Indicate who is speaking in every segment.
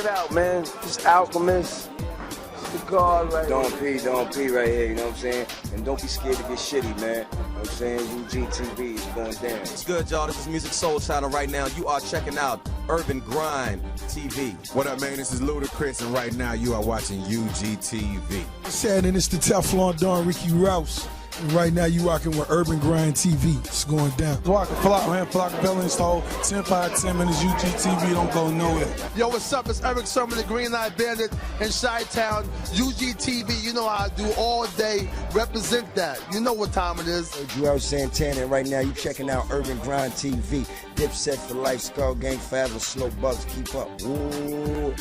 Speaker 1: it out, man. This Alchemist. The God right here.
Speaker 2: Don't pee right here, you know what I'm saying? And don't be scared to get shitty, man. You know what I'm saying? UGTV is going down.
Speaker 3: It's good, y'all. This is Music Soul Channel right now. You are checking out Urban Grind TV.
Speaker 4: What up, man? This is Ludacris, and right now you are watching UGTV.
Speaker 5: Saturday, it's the Teflon Don Ricky Rouse. And right now you rocking with Urban Grind TV. It's going down. Flock, man. Flock Bell install. 10 5 10 minutes UGTV. Don't go nowhere.
Speaker 6: Yo, what's up? It's Eric Sermon, the Green Light Bandit in Chi-Town. UGTV, you know how I do all day. Represent that. You know what time it is.
Speaker 2: Joel Santana, and right now you checking out Urban Grind TV. Dipset for life, Skull Gang forever, Slow Bugs, keep up. Ooh.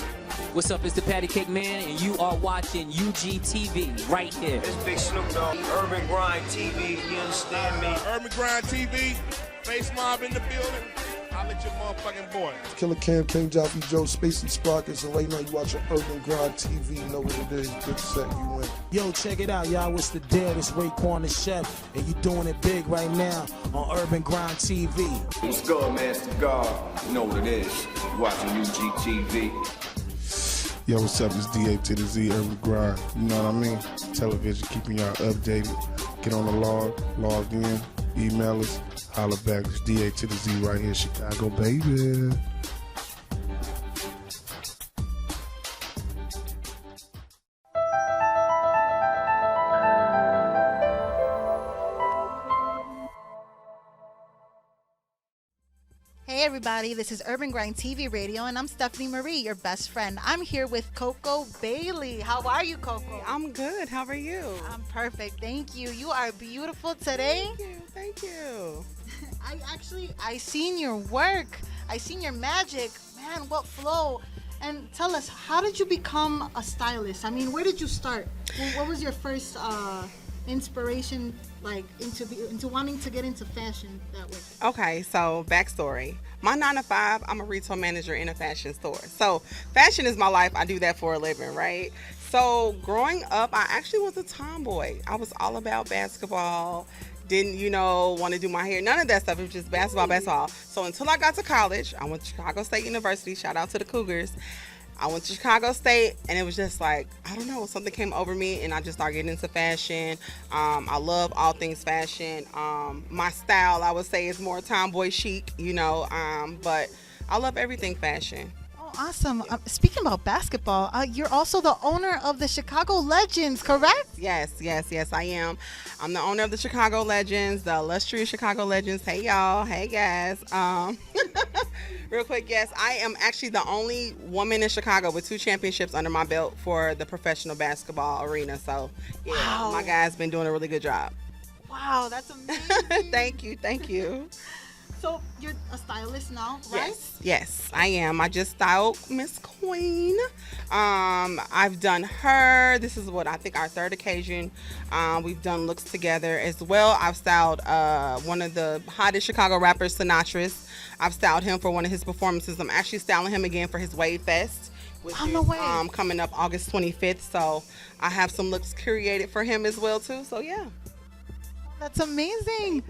Speaker 7: What's up, it's the Patty Cake Man, and you are watching UGTV right here.
Speaker 8: It's Big Snoop Dogg, Urban Grind TV, you understand me?
Speaker 4: Urban Grind TV, Face Mob in the building. I'll let your motherfucking boy.
Speaker 5: Killer Cam, King Joffrey, Joe, Spacey Sprockets, and right now you watching Urban Grind TV. You know what it is. Good set, you win.
Speaker 9: Yo, check it out, y'all. It's the dead. It's Raekwon the Chef, and you doing it big right now on Urban Grind TV.
Speaker 10: What's good, man? It's the God. You know what it is. You're watching UGTV.
Speaker 11: Yo, what's up? It's DA to the Z, Urban Grind. You know what I mean? Television, keeping y'all updated. Get on the log in, email us, holler back. It's DA to the Z right here, Chicago, baby.
Speaker 12: Hey everybody, this is Urban Grind TV Radio, and I'm Stephany Marie, your best friend. I'm here with Coco Bailey. How are you, Coco?
Speaker 13: I'm good. How are you?
Speaker 12: I'm perfect. Thank you. You are beautiful today.
Speaker 13: Thank you.
Speaker 12: I seen your work. I seen your magic. Man, what flow. And tell us, how did you become a stylist? I mean, where did you start? What was your first inspiration, like, into wanting to get into fashion that way?
Speaker 13: Okay, so backstory. My 9 to 5, I'm a retail manager in a fashion store. So fashion is my life. I do that for a living, right? So growing up, I actually was a tomboy. I was all about basketball. Didn't, want to do my hair. None of that stuff. It was just basketball. So until I got to college, I went to Chicago State University. Shout out to the Cougars. I went to Chicago State, and it was just like, I don't know, something came over me, and I just started getting into fashion. I love all things fashion. My style, I would say, is more tomboy chic, but I love everything fashion.
Speaker 12: Oh, awesome. Speaking about basketball, you're also the owner of the Chicago Legends, correct?
Speaker 13: Yes, I am. I'm the owner of the Chicago Legends, the illustrious Chicago Legends. Hey, y'all. Hey, guys. Real quick, yes, I am actually the only woman in Chicago with 2 championships under my belt for the professional basketball arena. So, yeah, wow. My guy's been doing a really good job.
Speaker 12: Wow, that's amazing.
Speaker 13: Thank you.
Speaker 12: So, you're a stylist now, right?
Speaker 13: Yes, I am. I just styled Miss Queen. I've done her. This is what I think our 3rd occasion. We've done looks together as well. I've styled one of the hottest Chicago rappers, Sinatra's. I've styled him for one of his performances. I'm actually styling him again for his Wave Fest, which is coming up August 25th. So I have some looks curated for him as well too. So yeah.
Speaker 12: That's amazing.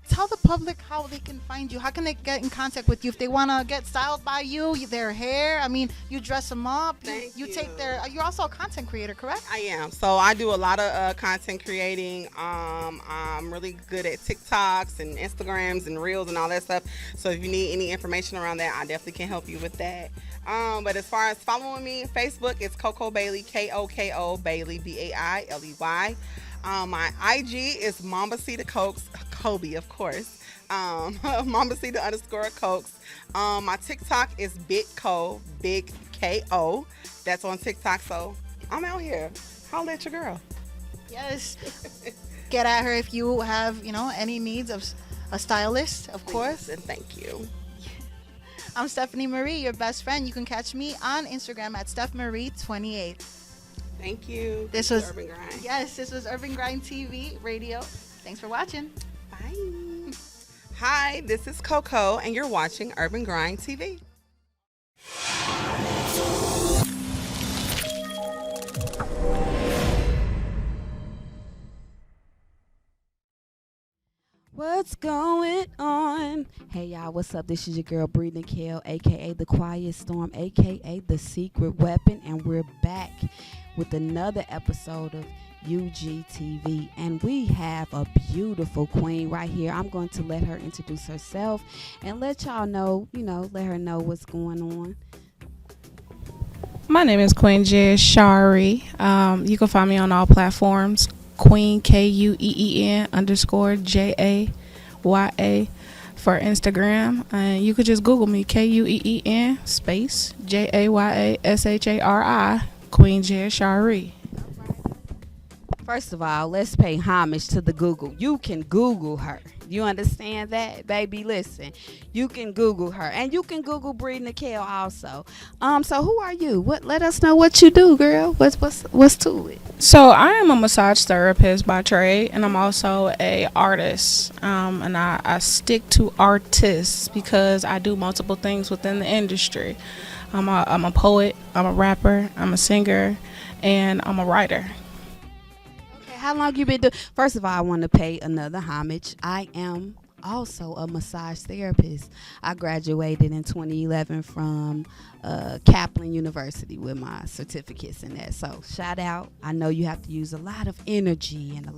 Speaker 12: Tell the public how they can find you. How can they get in contact with you if they want to get styled by you, their hair? I mean, you dress them up. You take their. You're also a content creator, correct?
Speaker 13: I am. So I do a lot of content creating. I'm really good at TikToks and Instagrams and Reels and all that stuff. So if you need any information around that, I definitely can help you with that. But as far as following me on Facebook, it's Coco Bailey, KoKo Bailey, Bailey. My IG is Mambacita Cokes, Kobe, of course. Mambacita _Cokes. My TikTok is Big Ko. That's on TikTok. So I'm out here. Holla at your girl.
Speaker 12: Yes. Get at her if you have, any needs of a stylist, of course.
Speaker 13: And thank you.
Speaker 12: I'm Stephany Marie, your best friend. You can catch me on Instagram at StephMarie28.
Speaker 13: Thank you.
Speaker 12: This was
Speaker 13: Urban Grind.
Speaker 12: Yes, this was Urban Grind TV Radio. Thanks for watching.
Speaker 13: Bye. Hi, this is Coco, and you're watching Urban Grind TV.
Speaker 14: What's going on? again. Hey y'all, what's up? This is your girl Bree Nickelle, aka The Quiet Storm, aka The Secret Weapon, and we're back with another episode of UGTV, and we have a beautiful queen right here. I'm going to let her introduce herself and let y'all know, let her know what's going on.
Speaker 15: My name is Kueen Jayashari. You can find me on all platforms. Queen KUEEN _JAYA for Instagram. And you could just Google me, KUEEN JAYASHARI, Kueen Jayashari.
Speaker 14: First of all, let's pay homage to the Google. You can Google her. You understand that, baby? Listen, you can Google her, and you can Google Bree Nickelle also. So who are you? Let us know what you do, girl. What's to it?
Speaker 15: So I am a massage therapist by trade, and I'm also a artist. And I stick to artists because I do multiple things within the industry. I'm a poet. I'm a rapper. I'm a singer, and I'm a writer.
Speaker 14: How long you been doing? First of all, I want to pay another homage. I am also a massage therapist. I graduated in 2011 from Kaplan University with my certificates in that. So shout out. I know you have to use a lot of energy and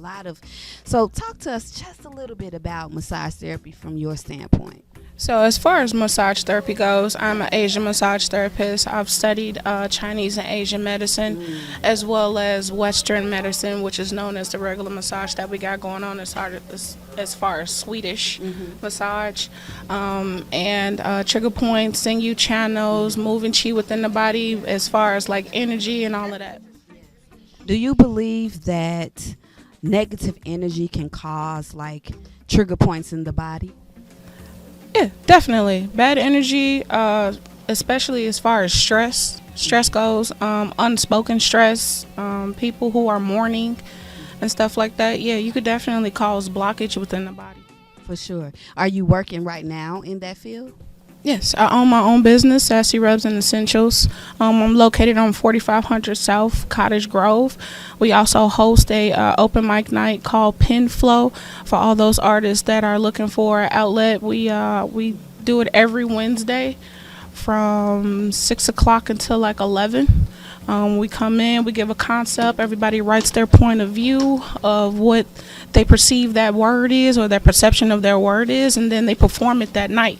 Speaker 14: so talk to us just a little bit about massage therapy from your standpoint.
Speaker 15: So as far as massage therapy goes, I'm an Asian massage therapist. I've studied Chinese and Asian medicine as well as Western medicine, which is known as the regular massage that we got going on as far as Swedish massage. And trigger points, sinew channels, moving chi within the body as far as like energy and all of that.
Speaker 14: Do you believe that negative energy can cause like trigger points in the body?
Speaker 15: Yeah, definitely. Bad energy, especially as far as stress goes, unspoken stress, people who are mourning and stuff like that. Yeah, you could definitely cause blockage within the body.
Speaker 14: For sure. Are you working right now in that field?
Speaker 15: Yes, I own my own business, Sassy Rubs and Essentials. I'm located on 4500 South Cottage Grove. We also host a open mic night called Pen Flow for all those artists that are looking for an outlet. We do it every Wednesday from 6 o'clock until like 11. We come in, we give a concept, everybody writes their point of view of what they perceive that word is or their perception of their word is, and then they perform it that night.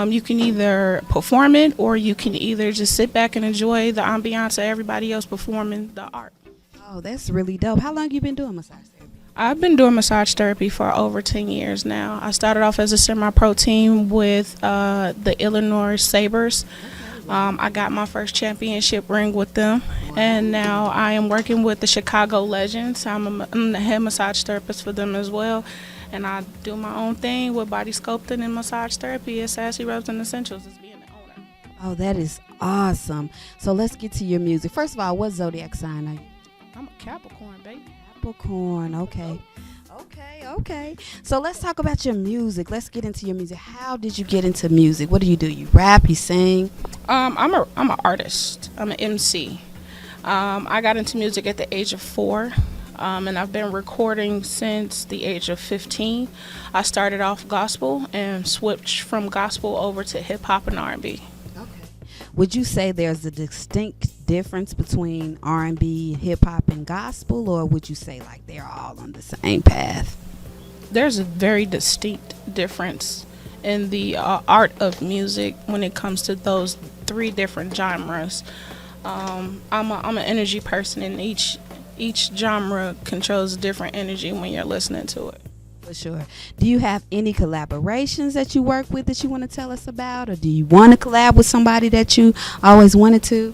Speaker 15: You can either perform it or you can either just sit back and enjoy the ambiance of everybody else performing the art.
Speaker 14: Oh, that's really dope. How long you been doing massage therapy?
Speaker 15: I've been doing massage therapy for over 10 years now. I started off as a semi-pro team with the Illinois Sabres. I got my first championship ring with them, and now I am working with the Chicago Legends. I'm the head massage therapist for them as well. And I do my own thing with body sculpting and massage therapy at Sassy Rubs and Essentials as being the owner.
Speaker 14: Oh, that is awesome. So let's get to your music. First of all, what zodiac sign are you?
Speaker 15: I'm a Capricorn, baby.
Speaker 14: Capricorn, okay. Okay. So let's talk about your music. Let's get into your music. How did you get into music? What do? You rap, you sing?
Speaker 15: I'm an artist. I'm an MC. I got into music at the age of 4. And I've been recording since the age of 15. I started off gospel and switched from gospel over to hip hop and R&B.
Speaker 14: Okay. Would you say there's a distinct difference between R&B, hip hop, and gospel, or would you say like they're all on the same path?
Speaker 15: There's a very distinct difference in the art of music when it comes to those 3 different genres. I'm an energy person, and each genre controls a different energy when you're listening to it.
Speaker 14: For sure. Do you have any collaborations that you work with that you want to tell us about, or do you want to collab with somebody that you always wanted to?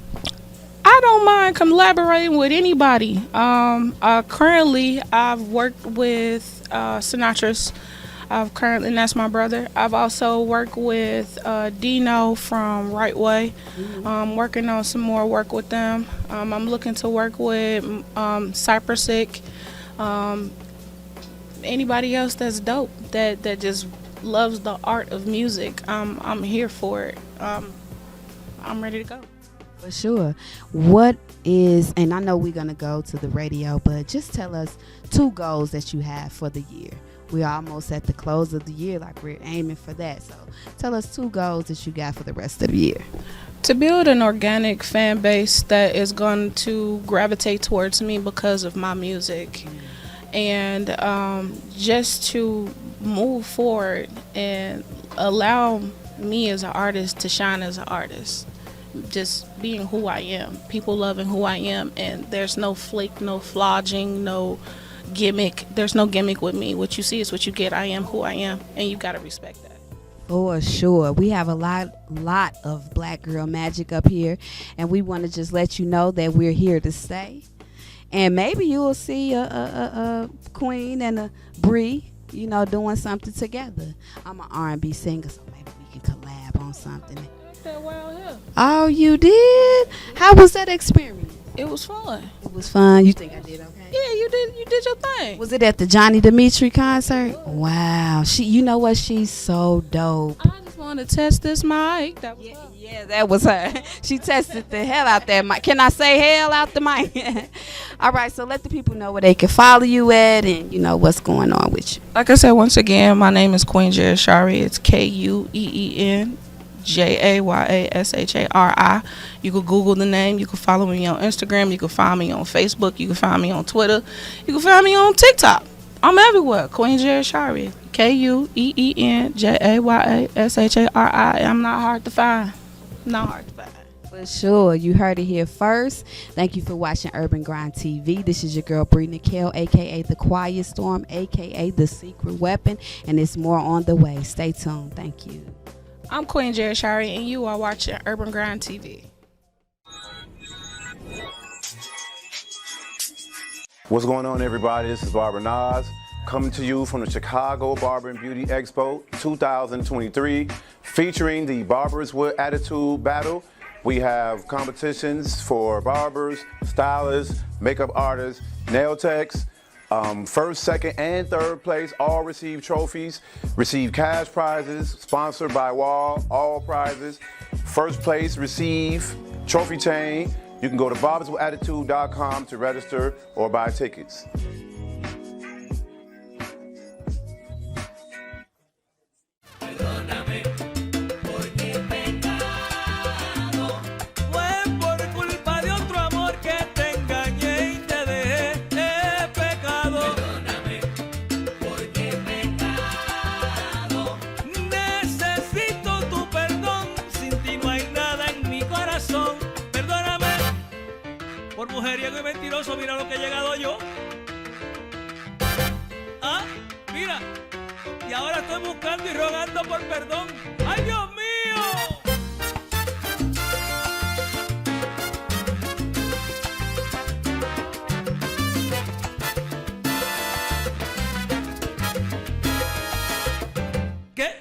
Speaker 15: I don't mind collaborating with anybody. Currently, I've worked with Sinatra's. And that's my brother. I've also worked with Dino from Right Way. Working on some more work with them. I'm looking to work with Cypressic. Anybody else that's dope that just loves the art of music. I'm here for it. I'm ready to go.
Speaker 14: For sure. What is, and I know we're going to go to the radio, but just tell us 2 goals that you have for the year. we're almost at the close of the year, like we're aiming for that. So tell us 2 goals that you got for the rest of the year.
Speaker 15: To build an organic fan base that is going to gravitate towards me because of my music, and just to move forward and allow me as an artist to shine as an artist. Just being who I am, people loving who I am, and there's no flake, no flogging, no gimmick. There's no gimmick with me. What you see is what you get. I am who I am, and you gotta respect that.
Speaker 14: For sure. We have a lot of Black Girl Magic up here, and we want to just let you know that we're here to stay. And maybe you will see a Queen and a Bree, you know, doing something together. I'm an R&B singer, so maybe we can collab on something. Oh, you did? How was that experience?
Speaker 15: It was fun.
Speaker 14: It was fun. You think I did okay?
Speaker 15: Yeah, you did your thing.
Speaker 14: Was it at the Johni Demeatri concert? Wow. You know what? She's so dope.
Speaker 15: I just want to test this mic. That was her.
Speaker 14: Yeah, that was her. She tested the hell out that mic. Can I say hell out the mic? All right, so let the people know where they can follow you at and, you know, what's going on with you.
Speaker 15: Like I said, once again, my name is Kueen Jayashari. It's Kueen Jayashari. You can Google the name. You can follow me on Instagram. You can find me on Facebook. You can find me on Twitter. You can find me on TikTok. I'm everywhere. Kueen Jayashari. Kueen Jayashari. I'm not hard to find. Not hard to find.
Speaker 14: For sure. You heard it here first. Thank you for watching Urban Grind TV. This is your girl, Bree Nickelle, a.k.a. The Quiet Storm, a.k.a. The Secret Weapon. And it's more on the way. Stay tuned. Thank you.
Speaker 15: I'm Kueen Jayashari, and you are watching Urban Grind TV.
Speaker 16: What's going on, everybody? This is Barber Nas, coming to you from the Chicago Barber and Beauty Expo 2023, featuring the Barbers with Attitude Battle. We have competitions for barbers, stylists, makeup artists, nail techs. First, second, and third place all receive trophies, receive cash prizes, sponsored by Wall, all prizes. First place receive trophy chain. You can go to barberswithattitude.com to register or buy tickets.
Speaker 8: Mujeriego y mentiroso, mira lo que he llegado yo. Ah, mira. Y ahora estoy buscando y rogando por perdón. ¡Ay, Dios mío! ¿Qué?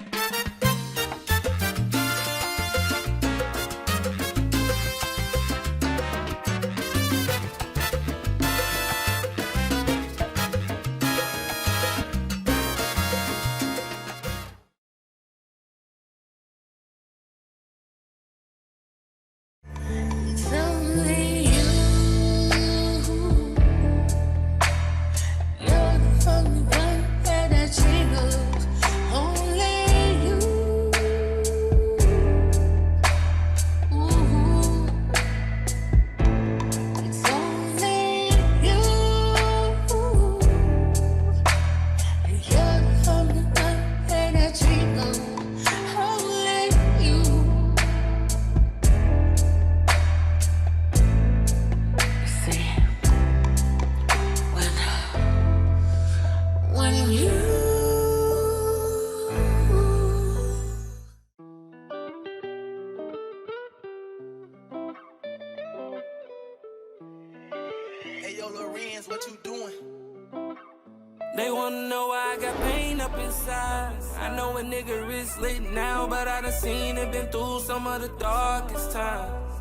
Speaker 17: They wanna know why I got pain up inside. I know a nigga is lit now, but I done seen it, been through some of the darkest times.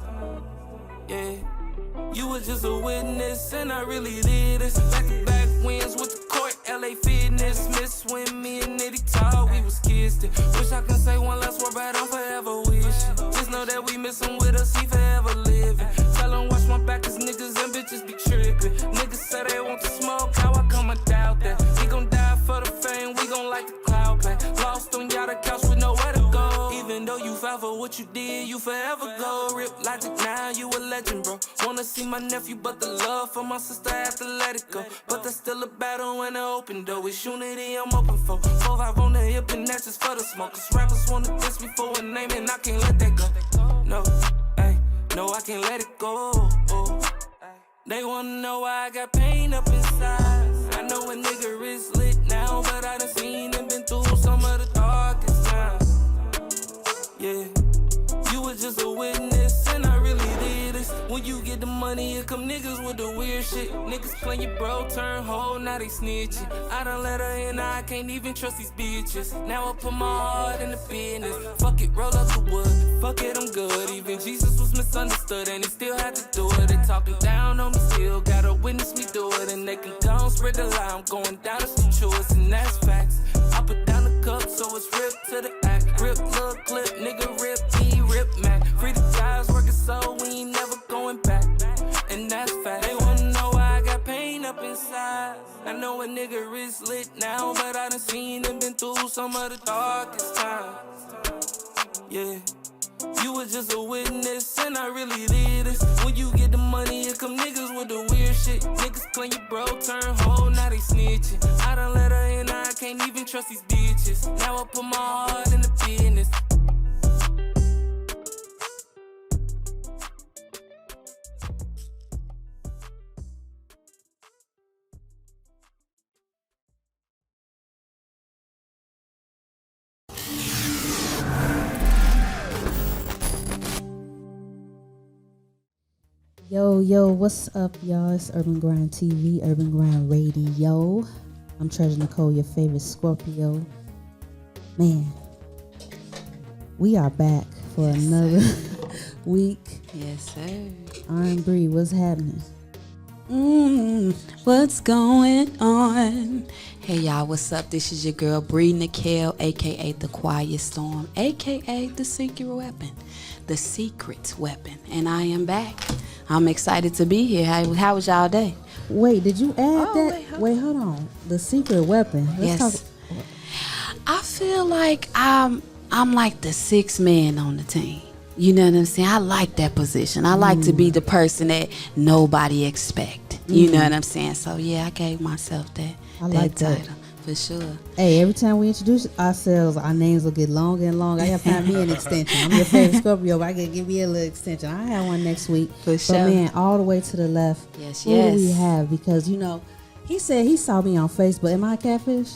Speaker 17: Yeah, you was just a witness, and I really did this. Back-to-back wins with the court, LA Fitness. Miss when me and Nitty talk, we was kissed. Wish I could say one last word, but I'm forever wishing. Just know that we miss him with us, he forever living. Tell him watch my back, cause niggas and bitches be tripping. Niggas say they want to smoke, how I come, I doubt that. He gon' die for the fame, we logic, now you a legend, bro. Wanna see my nephew, but the love for my sister, I have to let it go. But there's still a battle when I open door. It's unity I'm open for. 4-5 on the hip, and that's just for the smokers. Rappers wanna diss me for a name, and I can't let that go. No, ay, no, I can't let it go. They wanna know why I got pain up inside. I know a nigga is lit now, but I done seen and been through some of the darkest times. Yeah, you was just a witness, and I really did this. When you get the money, here come niggas with the weird shit. Niggas claim your bro, turn hoe, now they snitching. I done let her in, I can't even trust these bitches. Now I put my heart in the business. Fuck it, roll up the wood. Fuck it, I'm good. Even Jesus was misunderstood, and he still had to do it. They talking down on me, still gotta witness me do it. And they can go spread the lie, I'm going down to some choice, and that's facts. I put down the cup, so it's ripped to the act. Rip, little clip, nigga, rip, E, rip, Mac. Free the guys working so we ain't never going back. And that's fact. They wanna know why I got pain up inside. I know a nigga is lit now, but I done seen and been through some of the darkest times. Yeah, you was just a witness, and I really did this. When you get the money, here come niggas with the weird shit. Niggas claim your bro, turn hoe, now they snitching. I done let her in, I can't even trust these bitches. Now I put my heart in the business.
Speaker 18: Yo, what's up, y'all? It's UrbanGrindTV, Urban Grind Radio. I'm Treasur Necole, your favorite Scorpio. Man, we are back for another week.
Speaker 14: Yes, sir.
Speaker 18: R&B, what's happening?
Speaker 14: What's going on? Hey, y'all, what's up? This is your girl, Nickelle, a.k.a. The Quiet Storm, a.k.a. The Secret Weapon. The Secret Weapon. And I am back. I'm excited to be here. How was y'all day?
Speaker 18: Wait, did you add that? Wait, hold on. The Secret Weapon. Let's talk.
Speaker 14: I feel like I'm like the sixth man on the team. You know what I'm saying? I like that position. I like to be the person that nobody expect. You know what I'm saying? So yeah, I gave myself that title. For sure.
Speaker 18: Hey, every time we introduce ourselves, our names will get longer and longer. I gotta find me an extension. I'm your favorite Scorpio, but I gotta give me a little extension. I have one next week.
Speaker 14: For sure.
Speaker 18: But man, all the way to the left.
Speaker 14: Yes.
Speaker 18: Who do we have? Because he said he saw me on Facebook. Am I a catfish?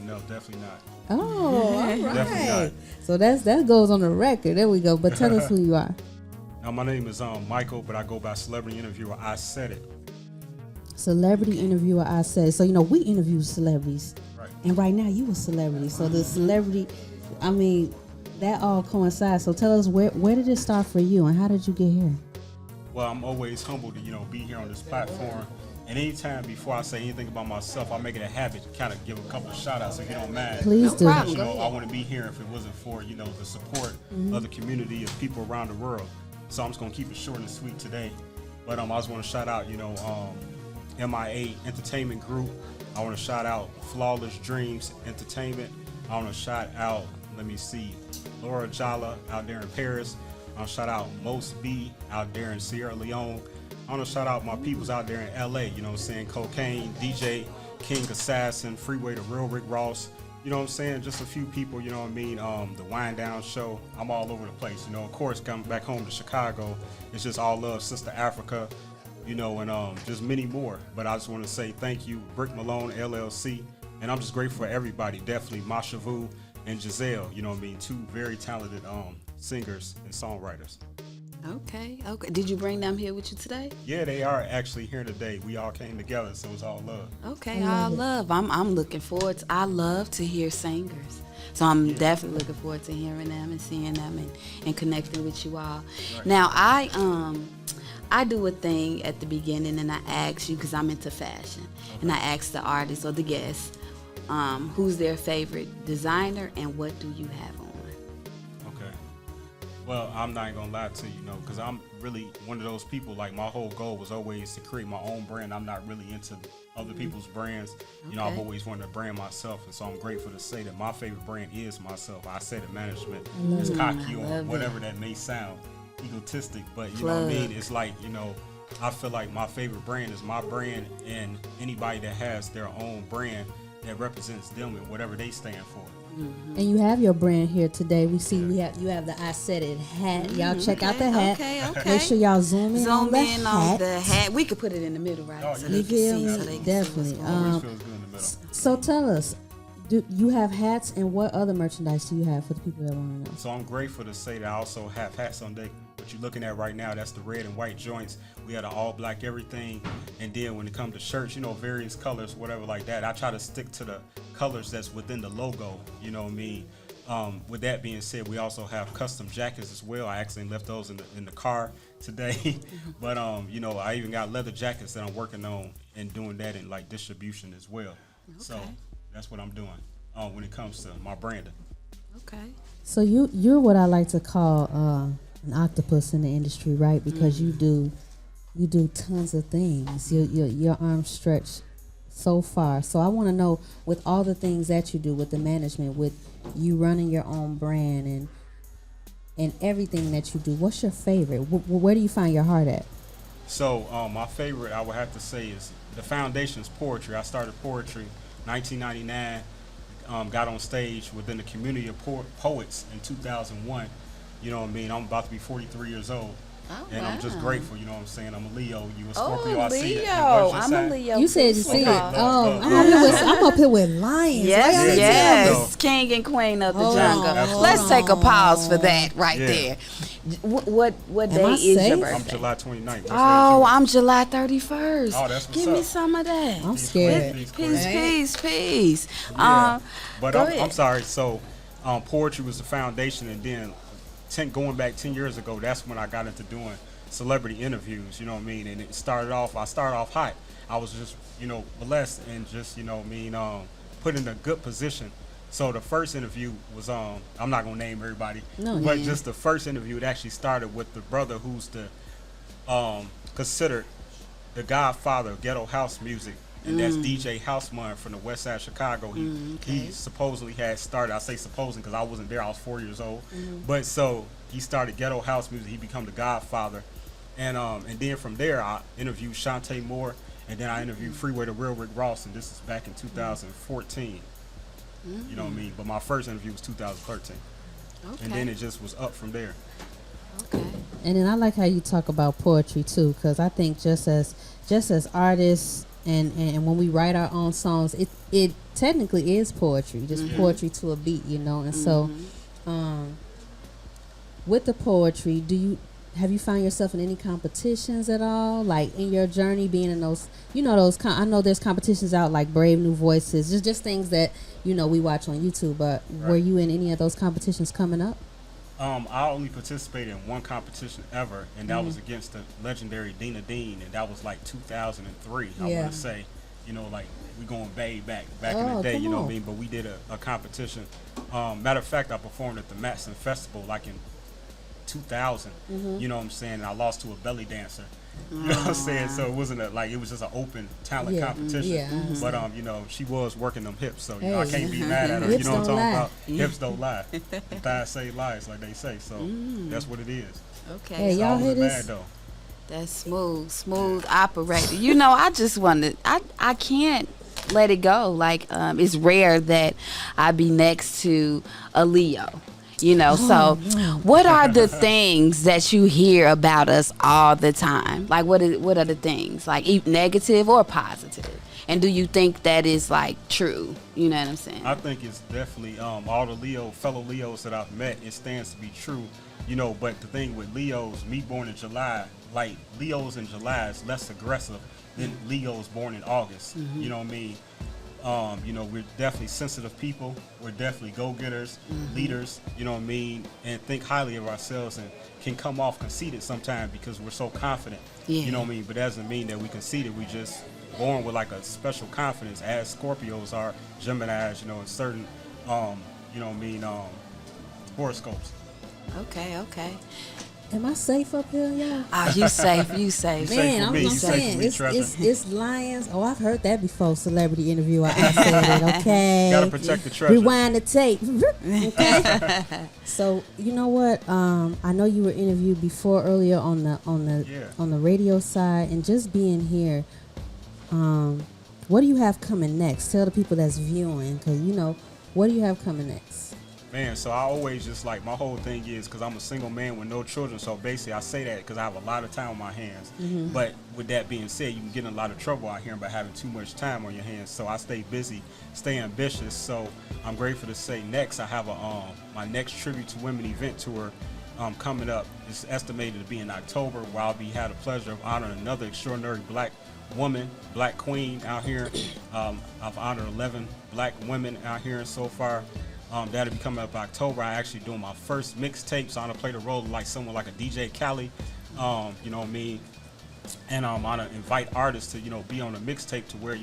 Speaker 19: No, definitely not.
Speaker 18: Oh, all right.
Speaker 19: Definitely not.
Speaker 18: So that goes on the record. There we go. But tell us who you are.
Speaker 19: Now my name is Michael, but I go by celebrity interviewer. I said it.
Speaker 18: Celebrity interviewer, I said. So, we interview celebrities. Right. And right now, you a celebrity. So, the celebrity, that all coincides. So, tell us, where did it start for you and how did you get here?
Speaker 19: Well, I'm always humbled to, be here on this platform. And anytime before I say anything about myself, I make it a habit to kind of give a couple of shout-outs if you don't mind.
Speaker 18: Please do.
Speaker 19: Because, I want to be here if it wasn't for, the support of the community of people around the world. So, I'm just going to keep it short and sweet today. But I just want to shout out, MIA Entertainment Group. I want to shout out Flawless Dreams Entertainment. I want to shout out, Laura Jala out there in Paris. I want to shout out Most B out there in Sierra Leone. I want to shout out my peoples out there in LA, Cocaine, DJ, King Assassin, Freeway, the Real Rick Ross. Just a few people, the Wind Down Show. I'm all over the place, Of course, coming back home to Chicago, it's just all love, Sister Africa. And just many more. But I just want to say thank you, Brick Malone, LLC. And I'm just grateful for everybody, definitely Marshavu and Giselle, two very talented singers and songwriters.
Speaker 14: Okay. Did you bring them here with you today?
Speaker 19: Yeah, they are actually here today. We all came together, so it's all love.
Speaker 14: Okay, all love. I'm looking forward to, I love to hear singers. So I'm definitely looking forward to hearing them and seeing them and connecting with you all. Right. Now, I do a thing at the beginning and I ask you, because I'm into fashion, and I ask the artist or the guest who's their favorite designer and what do you have on?
Speaker 19: Okay. Well, I'm not going to lie to you, because I'm really one of those people, like my whole goal was always to create my own brand. I'm not really into other people's brands. I've always wanted to brand myself, and so I'm grateful to say that my favorite brand is myself. I said it, management. It's cocky or whatever that may sound. egotistic, but you know what I mean? It's like, you know, I feel like my favorite brand is my brand, and anybody that has their own brand that represents them and whatever they stand for.
Speaker 18: And you have your brand here today. We see you have the ISaidIt hat. Y'all check out the hat.
Speaker 14: Okay.
Speaker 18: Make sure y'all zoom in on
Speaker 14: the hat. We could put it in the middle, right? So
Speaker 18: you feel me?
Speaker 14: So
Speaker 18: Definitely. So tell us, do you have hats, and what other merchandise do you have for the people that want to know?
Speaker 19: So I'm grateful to say that I also have hats on deck. What you're looking at right now, that's the red and white joints. We had an all black everything. And then when it comes to shirts, you know, various colors, whatever like that, I try to stick to the colors that's within the logo, you know what I mean? With that being said, we also have custom jackets as well. I actually left those in the car today. But, you know, I even got leather jackets that I'm working on and doing that in like distribution as well. So that's what I'm doing when it comes to my branding.
Speaker 14: Okay.
Speaker 18: So you're what I like to call an octopus in the industry, right? Because you do tons of things. Your arms stretch so far. So I want to know, with all the things that you do, with the management, with you running your own brand and everything that you do, what's your favorite? Where do you find your heart at?
Speaker 19: So my favorite, I would have to say, is the foundation is poetry. I started poetry 1999. Got on stage within the community of poets in 2001. You know what I mean? I'm about to be 43 years old.
Speaker 14: Oh,
Speaker 19: and I'm just grateful, you know what I'm saying? I'm a Leo. You a Scorpio,
Speaker 14: Leo.
Speaker 19: I see it.
Speaker 14: I'm a Leo.
Speaker 18: You said you see it. I'm up here with lions.
Speaker 14: Yes. King and queen of the jungle. Let's take a pause for that there. What day is your birthday?
Speaker 19: I'm July 29th.
Speaker 14: Oh, I'm July 31st.
Speaker 19: Oh, that's what's
Speaker 14: Give me some of that.
Speaker 18: I'm scared.
Speaker 14: Peace.
Speaker 19: Yeah. But
Speaker 14: go
Speaker 19: I'm
Speaker 14: ahead.
Speaker 19: sorry. So poetry was the foundation, and then going back 10 years ago, that's when I got into doing celebrity interviews, you know what I mean? And I started off hot. I was just, you know, blessed and just, you know what I mean, put in a good position. So the first interview was, I'm not going to name everybody, but just the first interview, it actually started with the brother who's the considered the godfather of ghetto house music. And that's DJ Houseman from the west side of Chicago. He supposedly had started, I say supposedly because I wasn't there, I was 4 years old. But so he started ghetto house music, he became the godfather. And then from there, I interviewed Shantae Moore, and then I interviewed Freeway the Real Rick Ross, and this is back in 2014. You know what I mean? But my first interview was 2013. And then it just was up from there.
Speaker 18: Okay. And then I like how you talk about poetry too, because I think just as artists, and when we write our own songs, it technically is poetry, just poetry to a beat, you know. And so, with the poetry, have you found yourself in any competitions at all? Like in your journey being in those, you know, I know there's competitions out like Brave New Voices, just things that, you know, we watch on YouTube. But were you in any of those competitions coming up?
Speaker 19: I only participated in one competition ever, and that was against the legendary Dina Dean, and that was like 2003. I want to say, you know, like we going way back in the day, you know what I mean? But we did a competition. Matter of fact, I performed at the Matson Festival like in 2000. You know what I'm saying? And I lost to a belly dancer. You know what I'm saying? So it wasn't it was just an open talent competition. But you know, she was working them hips, so you know I can't be mad at her.
Speaker 18: Hips
Speaker 19: you know what I'm talking
Speaker 18: lie.
Speaker 19: about? Hips don't lie. Thighs say lies, like they say. So that's what it is.
Speaker 14: Okay.
Speaker 18: Hey,
Speaker 19: so
Speaker 18: y'all
Speaker 19: I
Speaker 18: hear
Speaker 19: wasn't
Speaker 18: this?
Speaker 19: mad though.
Speaker 14: That's smooth operator. You know, I just wanted, I can't let it go. Like, it's rare that I be next to a Leo. You know, so what are the things that you hear about us all the time? Like, what are the things? Like, negative or positive? And do you think that is, like, true? You know what I'm saying?
Speaker 19: I think it's definitely all the fellow Leos that I've met, it stands to be true. You know, but the thing with Leos, me born in July, like, Leos in July is less aggressive than Leos born in August. You know what I mean? You know, we're definitely sensitive people. We're definitely go-getters, leaders, you know what I mean, and think highly of ourselves and can come off conceited sometimes because we're so confident. You know what I mean? But that doesn't mean that we conceited. We just born with like a special confidence, as Scorpios are, Geminis, you know, in certain, you know what I mean, horoscopes.
Speaker 14: Okay.
Speaker 18: Am I safe up here, y'all?
Speaker 14: Ah, you safe. You safe.
Speaker 18: Man, I'm saying it's lions. Oh, I've heard that before. Celebrity interview. I said it. Okay.
Speaker 19: Gotta protect the treasure.
Speaker 18: Rewind the tape. Okay. So you know what? I know you were interviewed before earlier on the radio side, and just being here. What do you have coming next? Tell the people that's viewing, because what do you have coming next?
Speaker 19: Man, so I always just like, my whole thing is, because I'm a single man with no children, so basically I say that because I have a lot of time on my hands.
Speaker 18: Mm-hmm.
Speaker 19: But with that being said, you can get in a lot of trouble out here by having too much time on your hands. So I stay busy, stay ambitious. So I'm grateful to say next I have my next Tribute to Women event tour coming up. It's estimated to be in October, where I'll had the pleasure of honoring another extraordinary black woman, black queen out here. I've honored 11 black women out here so far. That'll be coming up October. I actually doing my first mixtape, so I'm gonna play the role of like someone like a DJ Khaled, you know what I mean? And I'm gonna invite artists to, be on a mixtape to where,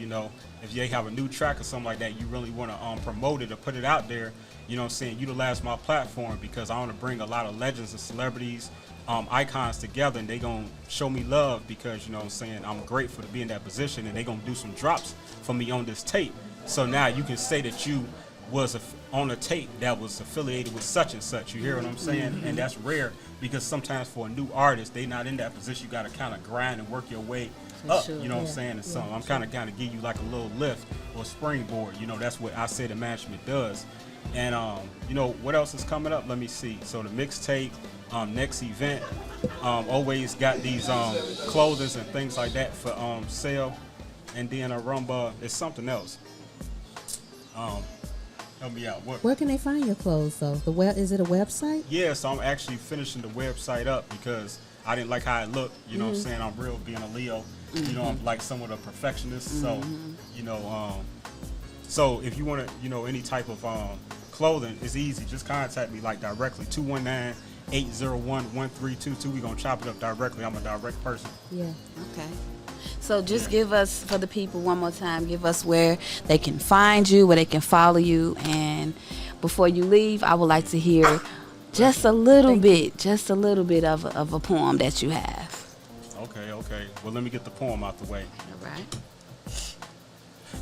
Speaker 19: if they have a new track or something like that, you really wanna promote it or put it out there, utilize my platform, because I wanna bring a lot of legends and celebrities, icons together, and they gonna show me love because, I'm grateful to be in that position, and they gonna do some drops for me on this tape. So now you can say that you was on a tape that was affiliated with such and such. You hear what I'm saying? Mm-hmm. And that's rare, because sometimes for a new artist, they not in that position. You got to kind of grind and work your way up. Sure. You know what I'm saying? And so I'm kind of give you like a little lift or springboard. That's what ISaidIt management does. And what else is coming up? Let me see. So the mixtape, next event, always got these clothing and things like that for sale. And then it's something else. Help me out.
Speaker 18: Where can they find your clothes, though? Is it a website?
Speaker 19: Yeah, so I'm actually finishing the website up because I didn't like how it looked. You know what I'm saying? I'm real being a Leo.
Speaker 18: Mm-hmm.
Speaker 19: I'm like somewhat a perfectionist. So, so if you want to, any type of clothing, it's easy. Just contact me like directly, 219-801-1322. We're going to chop it up directly. I'm a direct person.
Speaker 18: Yeah.
Speaker 14: Okay. So just give us, for the people one more time, give us where they can find you, where they can follow you. And before you leave, I would like to hear just a little bit of a poem that you have.
Speaker 19: Okay. Well, let me get the poem out the way.
Speaker 14: All right.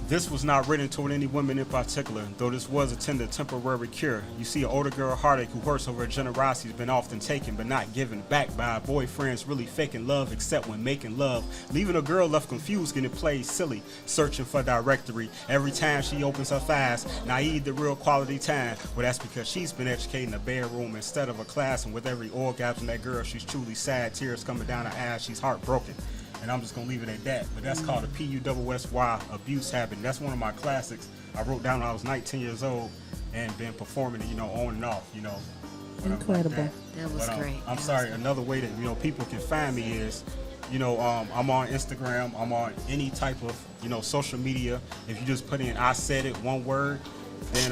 Speaker 19: This was not written toward any women in particular, though this was a temporary cure. You see, an older girl heartache who hurts over her generosity has been often taken but not given back by boyfriends really faking love except when making love. Leaving a girl left confused, getting played silly, searching for directory. Every time she opens her thighs, naive to real quality time. Well, that's because she's been educated in a bedroom instead of a class, and with every orgasm that girl, she's truly sad, tears coming down her eyes, she's heartbroken. And I'm just going to leave it at that. But that's called a PUSSY, abuse habit. That's one of my classics. I wrote down when I was 19 years old and been performing it, on and off,
Speaker 18: Incredible.
Speaker 14: That was great.
Speaker 19: I'm sorry. Another way that, people can find me is, I'm on Instagram. I'm on any type of, social media. If you just put in ISaidIt, one word, then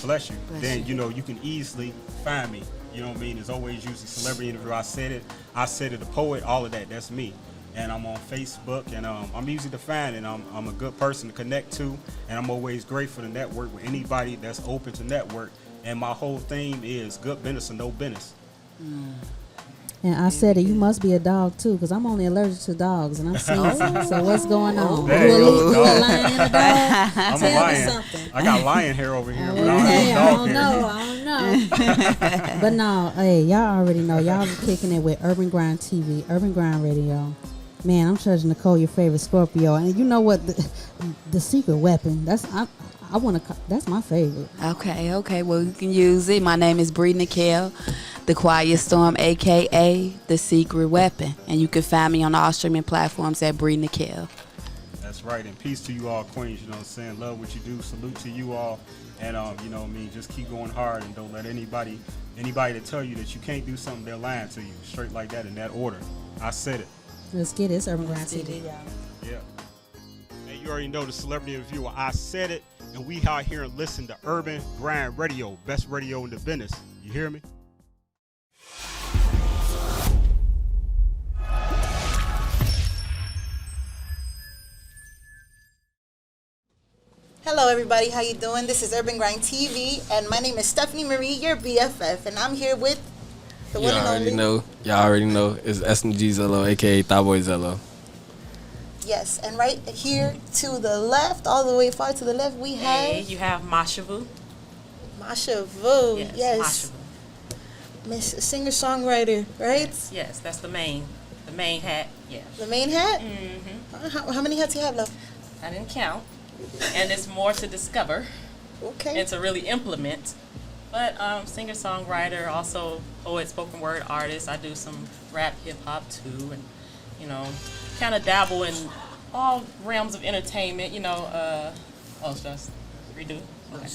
Speaker 19: bless you. Then, you can easily find me. You know what I mean? There's always usually celebrity interview. ISaidIt, the poet, all of that. That's me. And I'm on Facebook, and I'm easy to find, and I'm a good person to connect to, and I'm always grateful to network with anybody that's open to network. And my whole theme is good business or no business.
Speaker 18: And I said it, you must be a dog too, because I'm only allergic to dogs, and I'm seeing so what's going on? You a lion and a dog?
Speaker 19: I'm a lion. I got lion hair over here, but
Speaker 18: I don't know. But no, hey, y'all already know. Y'all be kicking it with Urban Grind TV, Urban Grind Radio. Man, I'm Treasur Necole, your favorite Scorpio, and you know what? The secret weapon. That's my favorite.
Speaker 14: Okay. Well, you can use it. My name is Nickelle, the Quiet Storm, aka the secret weapon, and you can find me on all streaming platforms at Nickelle.
Speaker 19: That's right, and peace to you all, queens. You know what I'm saying? Love what you do. Salute to you all, and you know what I mean. Just keep going hard, and don't let anybody that tell you that you can't do something, they're lying to you. Straight like that, in that order. I said it.
Speaker 18: Let's get it. It's Urban Grind TV, y'all.
Speaker 19: Yeah. And you already know the celebrity interviewer. I said it, and we out here and listen to Urban Grind Radio, best radio in the business. You hear me?
Speaker 12: Hello, everybody. How you doing? This is Urban Grind TV, and my name is Stephany Marie, your BFF, and I'm here with The
Speaker 20: Y'all
Speaker 12: one and
Speaker 20: already
Speaker 12: only.
Speaker 20: know. Y'all already know. It's SMG Zello, aka Thot Boy Zello.
Speaker 12: Yes, and right here to the left, all the way far to the left, we have
Speaker 21: Hey, you have Mashavu.
Speaker 12: Mashavu. Yes.
Speaker 21: Mashavu.
Speaker 12: Miss singer-songwriter, right?
Speaker 21: Yes, that's the main hat. Yeah.
Speaker 12: The main hat?
Speaker 21: Mm-hmm.
Speaker 12: How many hats you have left?
Speaker 21: I didn't count, and it's more to discover.
Speaker 12: Okay.
Speaker 21: And to really implement. But singer-songwriter, also poet, spoken word artist. I do some rap, hip hop too, and kind of dabble in all realms of entertainment. Should I redo? Okay.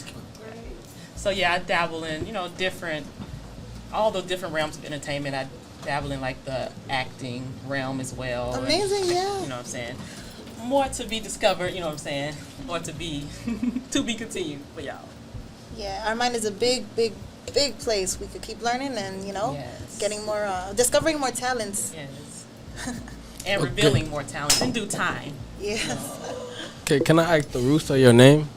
Speaker 21: So yeah, I dabble in all the different realms of entertainment. I dabble in like the acting realm as well.
Speaker 12: Amazing, yeah.
Speaker 21: You know what I'm saying? More to be discovered, you know what I'm saying? Or to be continued for y'all.
Speaker 12: Yeah, our mind is a big place. We could keep learning and, getting more, discovering more talents.
Speaker 21: Yes. And revealing more talents in due time.
Speaker 12: Yes.
Speaker 20: Okay, can I ask the roots of your name?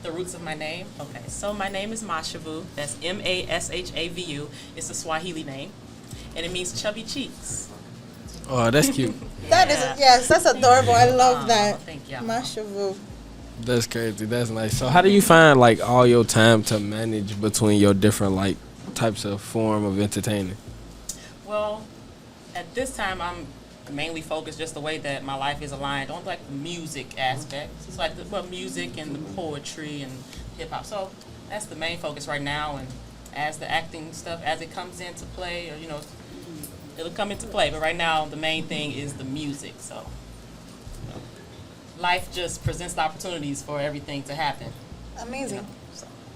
Speaker 21: The roots of my name? Okay, so my name is Mashavu. That's Mashavu. It's a Swahili name. And it means chubby cheeks.
Speaker 20: Oh, that's cute.
Speaker 12: Yes, that's adorable. I love that.
Speaker 21: Thank you.
Speaker 12: Mashavu.
Speaker 20: That's crazy. That's nice. So how do you find like all your time to manage between your different like types of form of entertaining?
Speaker 21: Well, at this time I'm mainly focused just the way that my life is aligned on like the music aspect. It's like the music and the poetry and hip hop. So that's the main focus right now, and as the acting stuff as it comes into play, or it'll come into play. But right now the main thing is the music. So life just presents the opportunities for everything to happen.
Speaker 12: Amazing.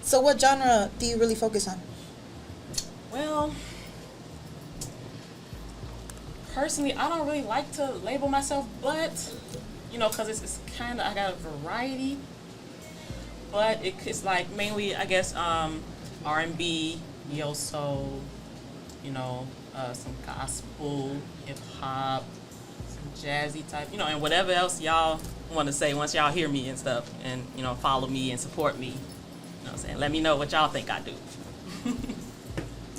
Speaker 12: So what genre do you really focus on?
Speaker 21: Well, personally, I don't really like to label myself, but, because it's kind of, I got a variety. But it's like mainly, I guess, R&B, neo-soul, some gospel, hip-hop, some jazzy type, and whatever else y'all want to say once y'all hear me and stuff, and follow me and support me. You know what I'm saying? Let me know what y'all think I do.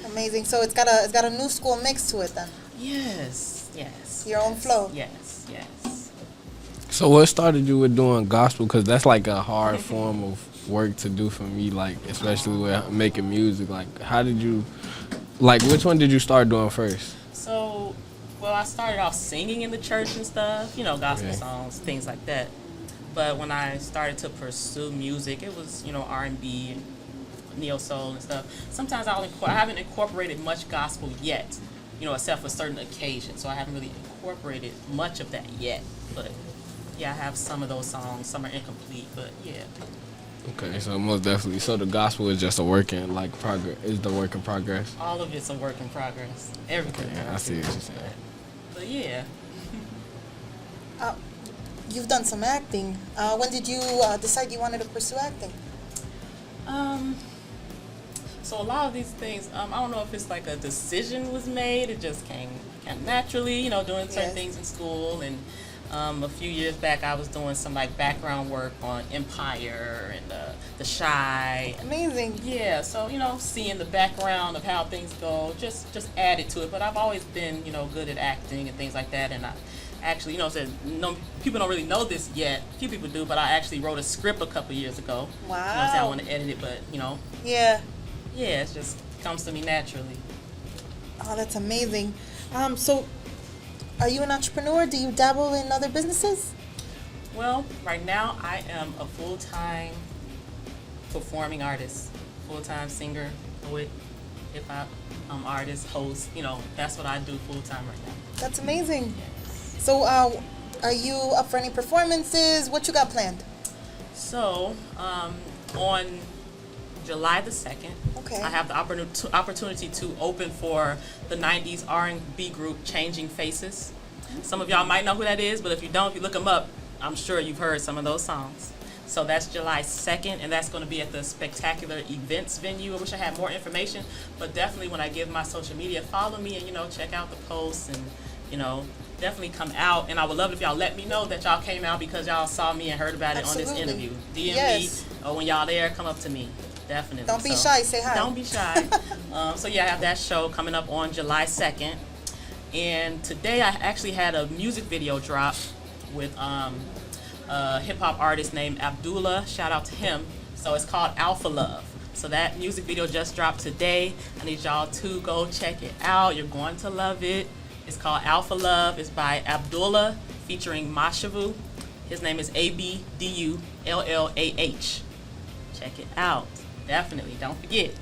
Speaker 12: Amazing. So it's got a new school mix to it then.
Speaker 21: Yes.
Speaker 12: Your own flow.
Speaker 21: Yes.
Speaker 20: So what started you with doing gospel? Because that's like a hard form of work to do for me, like especially with making music. Like how did you, which one did you start doing first?
Speaker 21: So, well, I started off singing in the church and stuff, gospel songs, things like that. But when I started to pursue music, it was, R&B and neo-soul and stuff. Sometimes I haven't incorporated much gospel yet, except for certain occasions. So I haven't really incorporated much of that yet. But yeah, I have some of those songs. Some are incomplete, but yeah.
Speaker 20: Okay, so most definitely. So the gospel is just a work in progress. Is the work in progress?
Speaker 21: All of it's a work in progress. Everything.
Speaker 20: Okay, I see what you're saying.
Speaker 21: But yeah.
Speaker 12: You've done some acting. When did you decide you wanted to pursue acting?
Speaker 21: So a lot of these things, I don't know if it's like a decision was made. It just came naturally, doing certain things in school. And a few years back, I was doing some like background work on Empire and The Chi.
Speaker 12: Amazing.
Speaker 21: Yeah, so seeing the background of how things go, just added to it. But I've always been, good at acting and things like that. And I actually, people don't really know this yet. A few people do, but I actually wrote a script a couple years ago.
Speaker 12: Wow.
Speaker 21: I don't want to edit it, but Yeah, it just comes to me naturally.
Speaker 12: Oh, that's amazing. So, are you an entrepreneur? Do you dabble in other businesses?
Speaker 21: Well, right now I am a full-time performing artist, full-time singer, poet, hip-hop artist, host. That's what I do full-time right now.
Speaker 12: That's amazing. Yes. So, are you up for any performances? What you got planned?
Speaker 21: So, on July the 2nd, I have the opportunity to open for the 90s R&B group Changing Faces. Some of y'all might know who that is, but if you don't, if you look them up, I'm sure you've heard some of those songs. So that's July 2nd, and that's going to be at the Spectacular Events venue. I wish I had more information, but definitely when I give my social media, follow me and, check out the posts and, definitely come out. And I would love it if y'all let me know that y'all came out because y'all saw me and heard about it on this interview. DM me, or when y'all there, come up to me. Definitely.
Speaker 12: Don't be shy. Say hi.
Speaker 21: Don't be shy. So yeah, I have that show coming up on July 2nd. And today I actually had a music video drop with a hip-hop artist named Abdullah. Shout out to him. So it's called Alpha Love. So that music video just dropped today. I need y'all to go check it out. You're going to love it. It's called Alpha Love. It's by Abdullah featuring Mashavu. His name is Abdullah. Check it out. Definitely. Don't forget.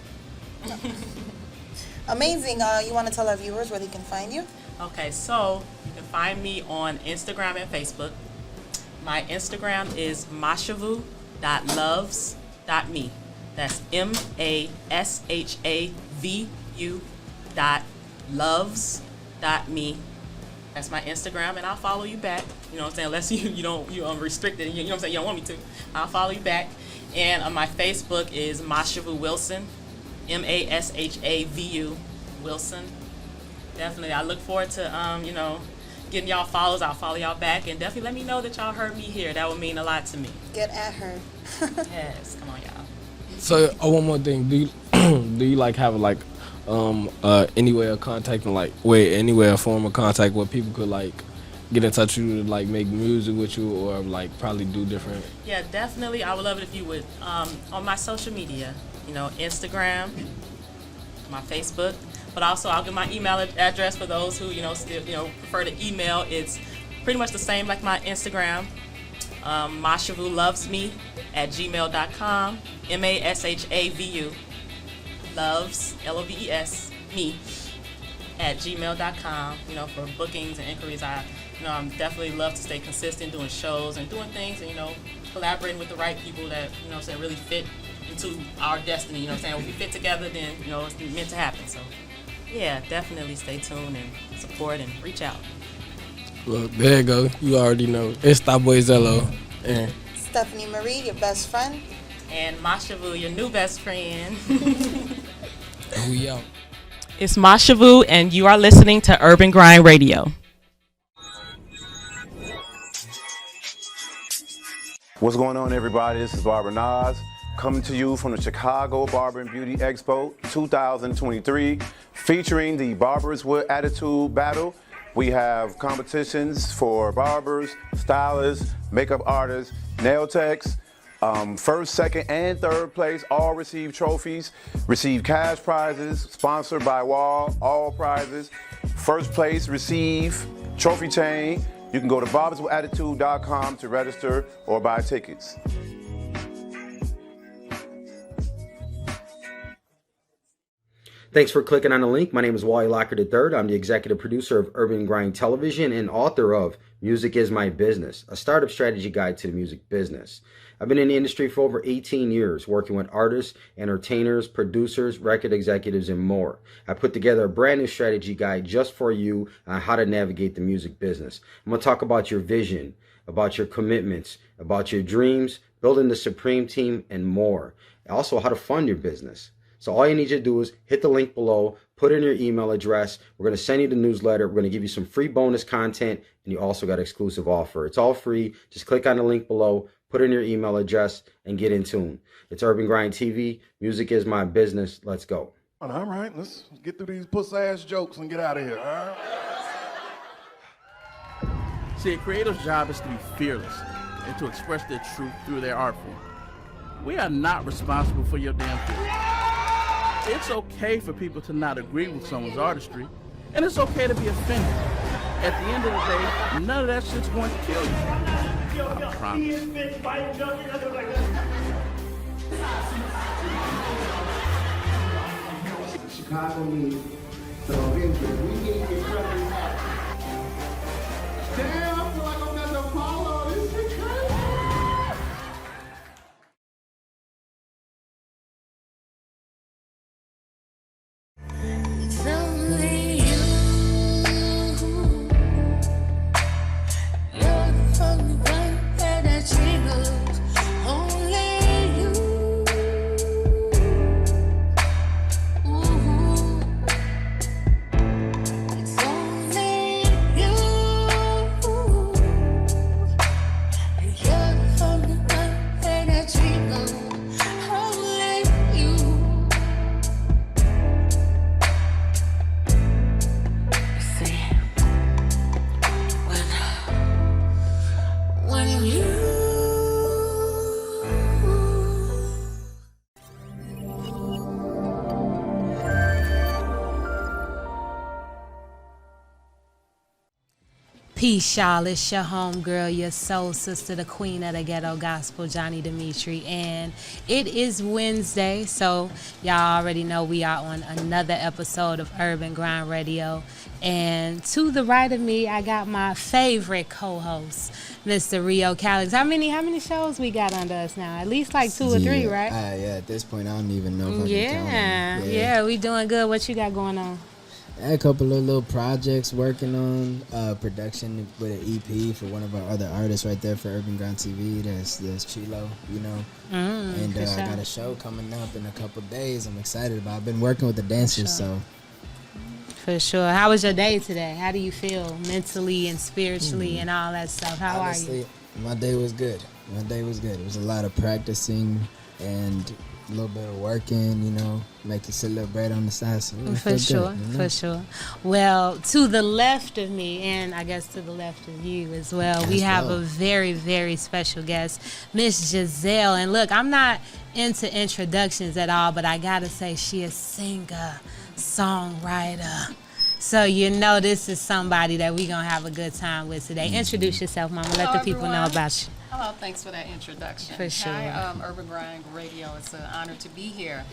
Speaker 12: Amazing. You want to tell our viewers where they can find you?
Speaker 21: Okay, so you can find me on Instagram and Facebook. My Instagram is mashavu.loves.me. That's MASHAVU.loves.me. That's my Instagram, and I'll follow you back. You know what I'm saying? Unless you're restricted, you know what I'm saying? You don't want me to. I'll follow you back. And on my Facebook is Mashavu Wilson, MASHAVU Wilson. Definitely, I look forward to getting y'all follows. I'll follow y'all back, and definitely let me know that y'all heard me here. That would mean a lot to me.
Speaker 12: Get at her.
Speaker 21: Yes, come on, y'all.
Speaker 20: So one more thing, do you like have like any way of contacting, like any way of form of contact where people could like get in touch with you to like make music with you or like probably do different?
Speaker 21: Yeah, definitely. I would love it if you would on my social media, Instagram, my Facebook, but also I'll give my email address for those who still prefer to email. It's pretty much the same like my Instagram. MashavuLovesMe@gmail.com. MASHAVU loves LOVES me @gmail.com. For bookings and inquiries, I'm definitely love to stay consistent doing shows and doing things and collaborating with the right people that really fit into our destiny. If we fit together, then it's meant to happen. So yeah, definitely stay tuned and support and reach out.
Speaker 20: Well, there you go. You already know. It's that boy Zello. And
Speaker 12: Stephany Marie, your best friend.
Speaker 21: And Mashavu, your new best friend.
Speaker 20: We out.
Speaker 21: It's Mashavu, and you are listening to Urban Grind Radio.
Speaker 16: What's going on, everybody? This is Barber coming to you from the Chicago Barber and Beauty Expo 2023, featuring the Barbers with Attitude Battle. We have competitions for barbers, stylists, makeup artists, nail techs. First, second, and third place all receive trophies, receive cash prizes, sponsored by Wall, all prizes. First place receive trophy chain. You can go to barberswithattitude.com to register or buy tickets.
Speaker 1: Thanks for clicking on the link. My name is Wally Lockard III. I'm the executive producer of Urban Grind Television and author of Music is My Business, a startup strategy guide to the music business. I've been in the industry for over 18 years, working with artists, entertainers, producers, record executives, and more. I put together a brand new strategy guide just for you on how to navigate the music business. I'm going to talk about your vision, about your commitments, about your dreams, building the supreme team, and more. Also, how to fund your business. So all you need to do is hit the link below, put in your email address. We're going to send you the newsletter. We're going to give you some free bonus content, and you also got an exclusive offer. It's all free. Just click on the link below, put in your email address, and get in tune. It's Urban Grind TV. Music is my business. Let's go.
Speaker 22: All right, let's get through these puss-ass jokes and get out of here, all right?
Speaker 23: See, a creative's job is to be fearless and to express their truth through their art form. We are not responsible for your damn feelings. It's okay for people to not agree with someone's artistry, and it's okay to be offended. At the end of the day, none of that shit's going to kill you. I promise.
Speaker 24: Chicago needs some Avengers. We need your presence back. Damn, I feel like I'm at the Apollo. This shit crazy.
Speaker 17: It's only you. You're the only one that I dream of. Only you. It's only you.
Speaker 2: Peace, y'all. It's your homegirl, your soul sister, the queen of the ghetto gospel, Johni Demeatri. And it is Wednesday, so y'all already know we are on another episode of Urban Grind Radio. And to the right of me, I got my favorite co-host, Mr. Rio Calix. How many shows we got under us now? At least like 2 or 3, right?
Speaker 3: Yeah, at this point, I don't even know if I can count them.
Speaker 2: Yeah, we doing good. What you got going on?
Speaker 3: A couple of little projects working on, production with an EP for one of our other artists right there for Urban Grind TV. There's Chilo, you know. And I got a show coming up in a couple days I'm excited about. I've been working with the dancers, so.
Speaker 2: For sure. How was your day today? How do you feel mentally and spiritually and all that stuff? How
Speaker 3: Honestly,
Speaker 2: are you?
Speaker 3: My day was good. It was a lot of practicing and a little bit of working, you know, making a little bread on the side. So
Speaker 2: For sure. Well, to the left of me, and I guess to the left of you as well, we have a very, very special guest, Miss Giselle. And look, I'm not into introductions at all, but I gotta say she is a singer, songwriter. So you know this is somebody that we're gonna have a good time with today. Introduce yourself, Mama. Let the people know about you.
Speaker 6: Hello, thanks for that introduction.
Speaker 2: For sure.
Speaker 6: Hi, Urban Grind Radio. It's an honor to be here.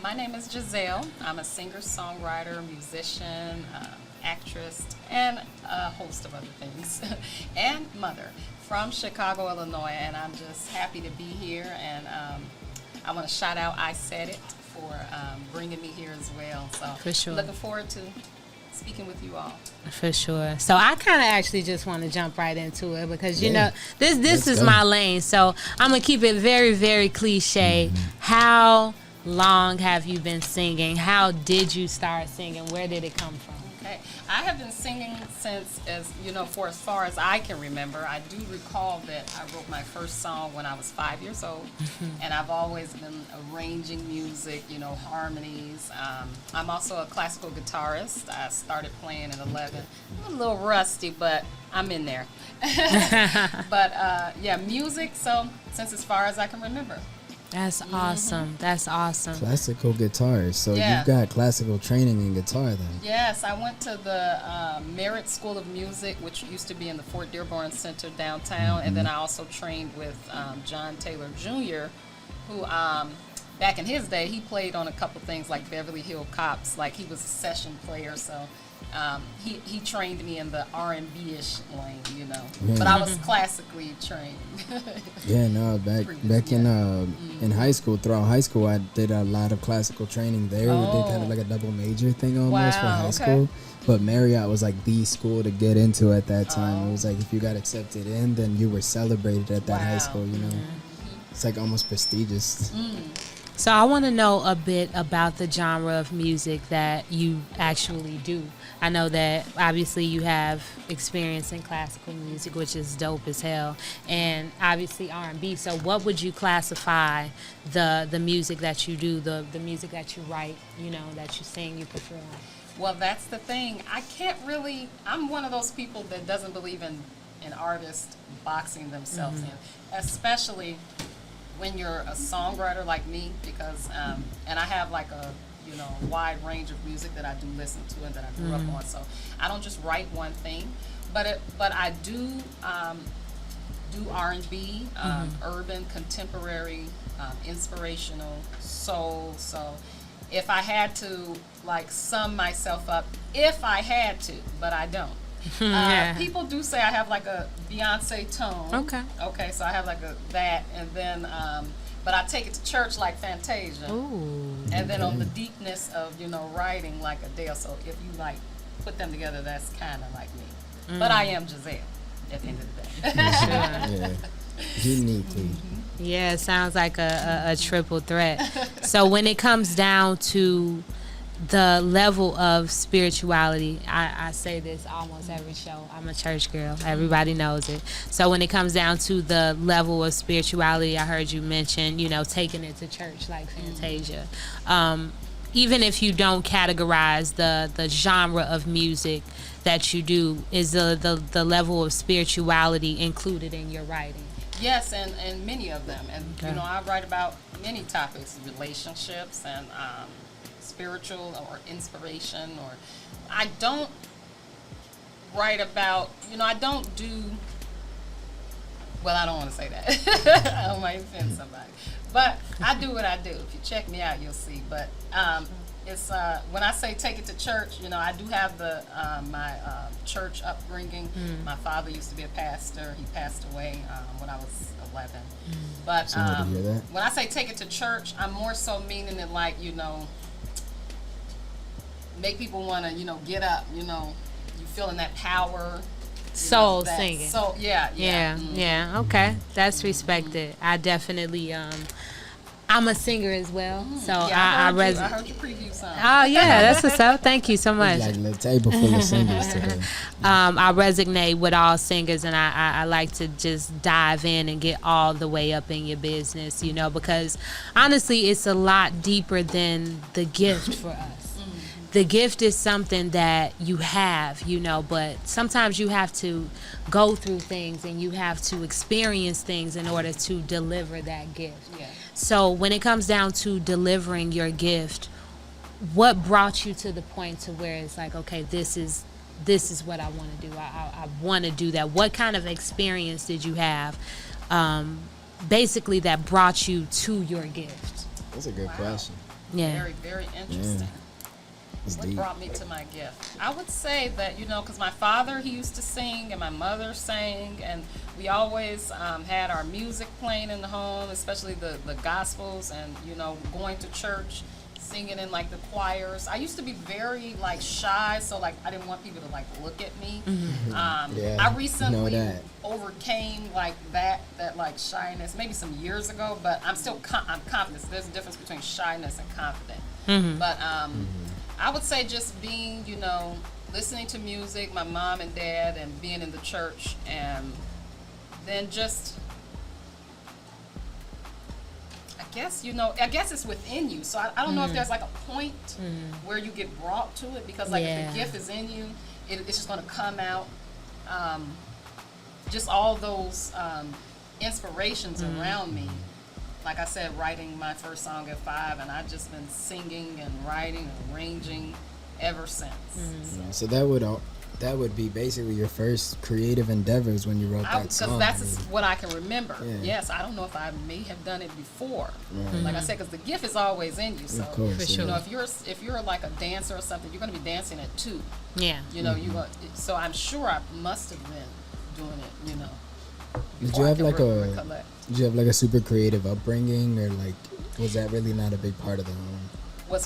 Speaker 6: My name is Giselle. I'm a singer, songwriter, musician, actress, and a host of other things, and mother from Chicago, Illinois. And I'm just happy to be here. And I want to shout out ISaidIt for bringing me here as well. So
Speaker 2: For sure.
Speaker 6: Looking forward to speaking with you all.
Speaker 2: For sure. So I kind of actually just want to jump right into it because, you know, this is my lane. So I'm going to keep it very, very cliche. How long have you been singing? How did you start singing? Where did it come from?
Speaker 6: Okay. I have been singing since, for as far as I can remember. I do recall that I wrote my first song when I was 5 years old, and I've always been arranging music, harmonies. I'm also a classical guitarist. I started playing at 11. I'm a little rusty, but I'm in there. But music, so since as far as I can remember.
Speaker 2: That's awesome. That's awesome.
Speaker 3: Classical guitarist. So you've got classical training in guitar then.
Speaker 6: Yes, I went to the Merit School of Music, which used to be in the Fort Dearborn Center downtown. And then I also trained with John Taylor Jr., who back in his day, he played on a couple things like Beverly Hill Cops. Like he was a session player, so he trained me in the R&B-ish lane, But I was classically trained.
Speaker 3: Back in high school, throughout high school, I did a lot of classical training there. We did kind of like a double major thing almost for high school. But Marriott was like the school to get into at that time. It was like if you got accepted in, then you were celebrated at that high school, It's like almost prestigious.
Speaker 2: So I want to know a bit about the genre of music that you actually do. I know that obviously you have experience in classical music, which is dope as hell, and obviously R&B. So what would you classify the music that you do, the music that you write, that you sing, you perform?
Speaker 6: Well, that's the thing. I'm one of those people that doesn't believe in artists boxing themselves in, especially when you're a songwriter like me, because and I have like a wide range of music that I do listen to and that I grew up on. So I don't just write one thing, but I do R&B, urban, contemporary, inspirational, soul. So if I had to sum myself up, if I had to, but I don't. People do say I have like a Beyonce tone. Okay, so I have like that, and then but I take it to church like Fantasia.
Speaker 2: Ooh.
Speaker 6: And then on the deepness of writing like Adele. So if you put them together, that's kind of like me. But I am Giselle at the end of the day.
Speaker 3: Uniquely.
Speaker 2: Yeah, it sounds like a triple threat. So when it comes down to the level of spirituality, I say this almost every show. I'm a church girl. Everybody knows it. So when it comes down to the level of spirituality, I heard you mention, taking it to church like Fantasia. Even if you don't categorize the genre of music that you do, is the level of spirituality included in your writing?
Speaker 6: Yes, and many of them. And, I write about many topics, relationships and spiritual or inspiration, or I don't write about, I don't do, well, I don't want to say that. I might offend somebody. But I do what I do. If you check me out, you'll see. But it's when I say take it to church, I do have the my church upbringing. My father used to be a pastor. He passed away when I was 11. But when I say take it to church, I'm more so meaning it like, make people want to, get up, you feeling that power.
Speaker 2: Soul singing.
Speaker 6: So
Speaker 2: yeah. Okay, that's respected. I definitely I'm a singer as well, so
Speaker 6: I heard your preview song.
Speaker 2: Oh yeah, that's what's up. Thank you so much.
Speaker 3: Like the table full of singers today.
Speaker 2: I resonate with all singers, and I like to just dive in and get all the way up in your business, because honestly, it's a lot deeper than the gift for us. The gift is something that you have, but sometimes you have to go through things and you have to experience things in order to deliver that gift.
Speaker 6: Yeah.
Speaker 2: So when it comes down to delivering your gift, what brought you to the point to where it's like, okay, this is what I want to do. I want to do that. What kind of experience did you have, basically, that brought you to your gift?
Speaker 3: That's a good question.
Speaker 2: Yeah.
Speaker 6: Very, very interesting.
Speaker 3: Yeah.
Speaker 6: What brought me to my gift? I would say that, because my father, he used to sing, and my mother sang, and we always had our music playing in the home, especially the gospels, and, going to church, singing in, like, the choirs. I used to be very, like, shy, so, like, I didn't want people to, like, look at me. I recently overcame, like, that like, shyness, maybe some years ago, but I'm still I'm confident. There's a difference between shyness and confidence. But, I would say just being, listening to music, my mom and dad, and being in the church, and then just, I guess it's within you. So I don't know if there's like a point where you get brought to it, because like if the gift is in you, it's just going to come out. Just all those inspirations around me. Like I said, writing my first song at 5, and I've just been singing and writing and arranging ever since.
Speaker 3: So that would be basically your first creative endeavors when you wrote that song.
Speaker 6: Because that's what I can remember. Yeah. Yes, I don't know if I may have done it before. Right. Like I said, because the gift is always in you. So
Speaker 3: of course,
Speaker 6: for sure. If you're like a dancer or something, you're going to be dancing at 2.
Speaker 2: Yeah.
Speaker 6: So I'm sure I must have been doing it.
Speaker 3: Did you have like a super creative upbringing, or like was that really not a big part of the home?
Speaker 6: What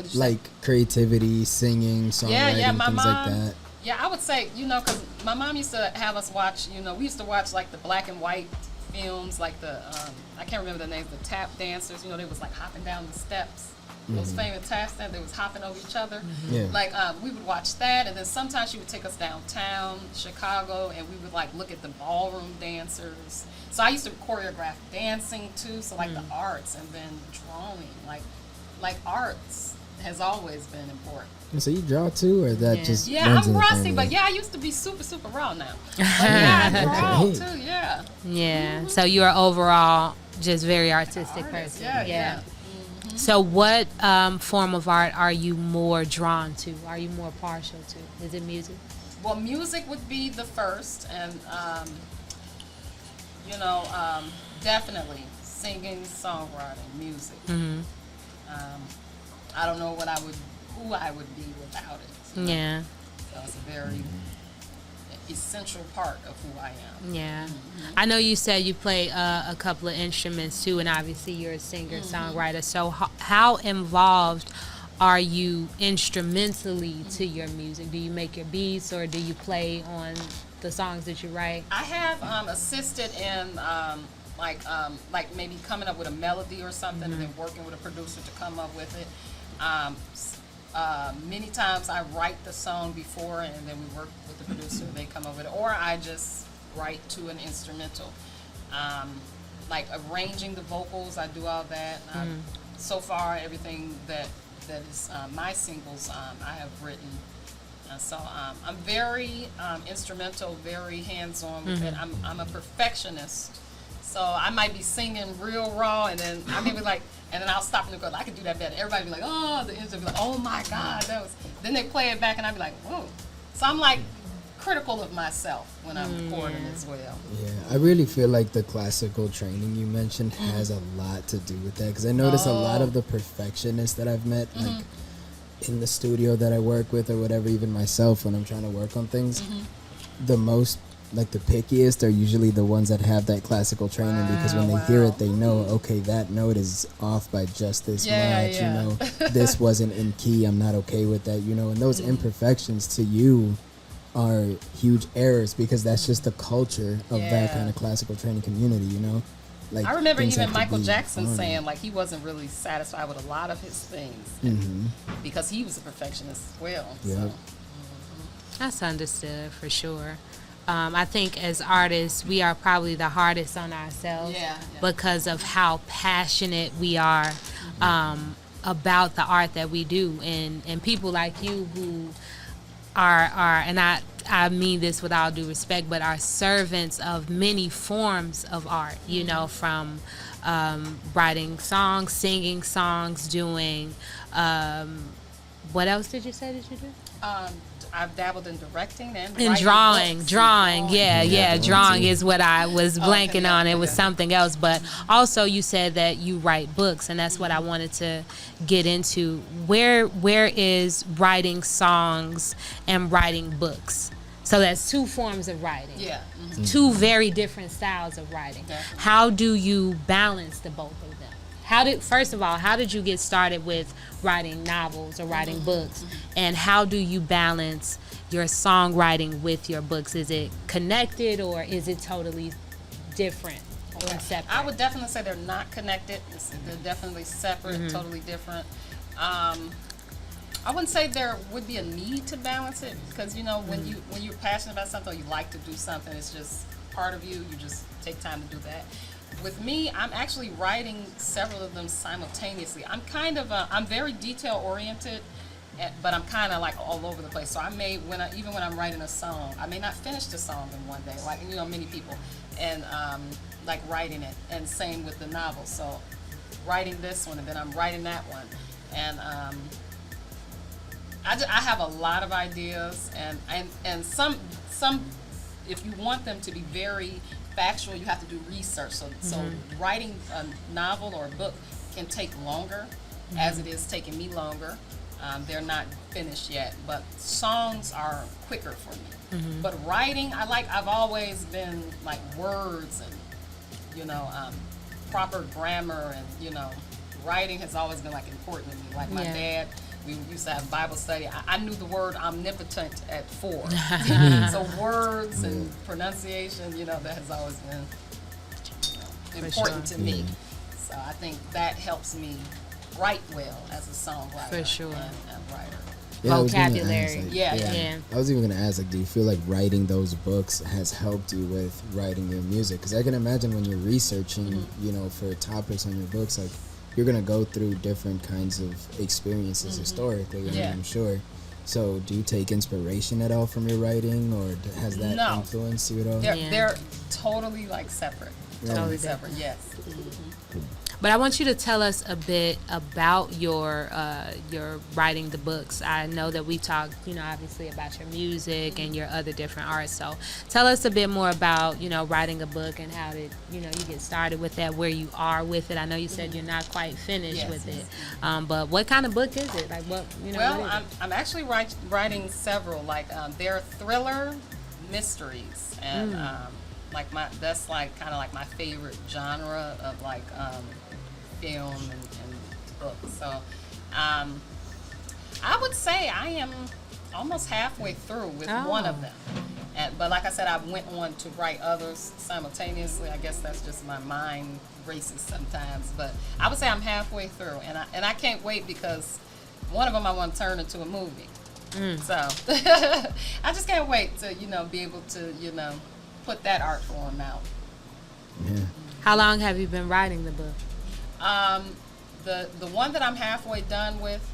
Speaker 6: did you
Speaker 3: like
Speaker 6: say?
Speaker 3: Creativity, singing, songwriting,
Speaker 6: my
Speaker 3: things
Speaker 6: mom,
Speaker 3: like that.
Speaker 6: Yeah, I would say, because my mom used to have us watch, we used to watch like the black and white films, like the I can't remember the names, the tap dancers, they was like hopping down the steps. Those famous tap dancers, they was hopping over each other.
Speaker 3: Yeah.
Speaker 6: Like we would watch that, and then sometimes she would take us downtown Chicago, and we would like look at the ballroom dancers. So I used to choreograph dancing too, so like the arts, and then drawing, like arts has always been important.
Speaker 3: So you draw too, or that just
Speaker 6: I'm rusty, but I used to be super raw now. But I draw too, yeah.
Speaker 2: Yeah. So you're overall just very artistic person.
Speaker 6: Yeah.
Speaker 2: So what form of art are you more drawn to? Are you more partial to? Is it music?
Speaker 6: Well, music would be the first, and definitely singing, songwriting, music. I don't know who I would be without it.
Speaker 2: Yeah.
Speaker 6: So it's a very essential part of who I am.
Speaker 2: Yeah. I know you said you play a couple of instruments too, and obviously you're a singer, songwriter. So how involved are you instrumentally to your music? Do you make your beats, or do you play on the songs that you write?
Speaker 6: I have assisted in like maybe coming up with a melody or something, and then working with a producer to come up with it. Many times I write the song before, and then we work with the producer, they come up with it, or I just write to an instrumental. Like arranging the vocals, I do all that. So far, everything that is my singles, I have written. So I'm very instrumental, very hands-on with it. I'm a perfectionist. So I might be singing real raw, and then I may be like, and then I'll stop and go, I could do that better. Everybody be like, oh, the instrument be like, oh my God, that was. Then they play it back, and I'd be like, whoa. So I'm like critical of myself when I'm recording as well.
Speaker 3: Yeah, I really feel like the classical training you mentioned has a lot to do with that, because I notice a lot of the perfectionists that I've met, like in the studio that I work with or whatever, even myself when I'm trying to work on things, the most, like the pickiest are usually the ones that have that classical training, because when they hear it, they know, okay, that note is off by just this much, you know, this wasn't in key, I'm not okay with that, you know, and those imperfections to you are huge errors, because that's just the culture of that kind of classical training community, you know. Like,
Speaker 6: I remember even Michael
Speaker 3: be
Speaker 6: Jackson
Speaker 3: honored.
Speaker 6: saying like he wasn't really satisfied with a lot of his things because he was a perfectionist as well.
Speaker 3: Yeah.
Speaker 6: So.
Speaker 2: That's understood for sure. I think as artists, we are probably the hardest on ourselves because of how passionate we are about the art that we do, and people like you who are and I mean this with all due respect, but are servants of many forms of art, you know, from writing songs, singing songs, doing what else did you say that you do?
Speaker 6: I've dabbled in directing and
Speaker 2: drawing. Drawing is what I was blanking on. It was something else, but also you said that you write books, and that's what I wanted to get into. Where is writing songs and writing books? So that's two forms of writing.
Speaker 6: Yeah.
Speaker 2: Two very different styles of writing. How do you balance the both of them? First of all, how did you get started with writing novels or writing books? And how do you balance your songwriting with your books? Is it connected, or is it totally different or separate?
Speaker 6: I would definitely say they're not connected. They're definitely separate, totally different. I wouldn't say there would be a need to balance it, because you know when you're passionate about something or you like to do something, it's just part of you. You just take time to do that. With me, I'm actually writing several of them simultaneously. I'm kind of I'm very detail oriented, but I'm kind of like all over the place. So I may even when I'm writing a song, I may not finish the song in one day, like you know many people, and like writing it, and same with the novel. So writing this one and then I'm writing that one, and I have a lot of ideas, and some if you want them to be very factual, you have to do research. So writing a novel or a book can take longer, as it is taking me longer. They're not finished yet, but songs are quicker for me. But writing, I've always been like words and you know proper grammar, and you know writing has always been like important to me. Like my dad, we used to have Bible study. I knew the word omnipotent at 4. So words and pronunciation, you know, that has always been important to me. So I think that helps me write well as a songwriter and writer.
Speaker 2: Vocabulary.
Speaker 3: I was even going to ask, like, do you feel like writing those books has helped you with writing your music? Because I can imagine when you're researching, you know, for topics on your books, like, you're going to go through different kinds of experiences historically, I'm sure. So do you take inspiration at all from your writing, or has that influenced you at all?
Speaker 6: They're totally like separate. Totally separate, yes.
Speaker 2: But I want you to tell us a bit about your writing the books. I know that we talked, you know, obviously about your music and your other different arts. So tell us a bit more about, you know, writing a book and how did, you know, you get started with that, where you are with it. I know you said you're not quite finished with it, but what kind of book is it? Like what, you know?
Speaker 6: Well, I'm actually writing several. Like they're thriller mysteries, and like that's like kind of like my favorite genre of like film and books. So I would say I am almost halfway through with one of them. But like I said, I went on to write others simultaneously. I guess that's just my mind races sometimes. But I would say I'm halfway through, and I can't wait, because one of them I want to turn into a movie. So I just can't wait to, you know, be able to, you know, put that art form out.
Speaker 2: How long have you been writing the book?
Speaker 6: The one that I'm halfway done with,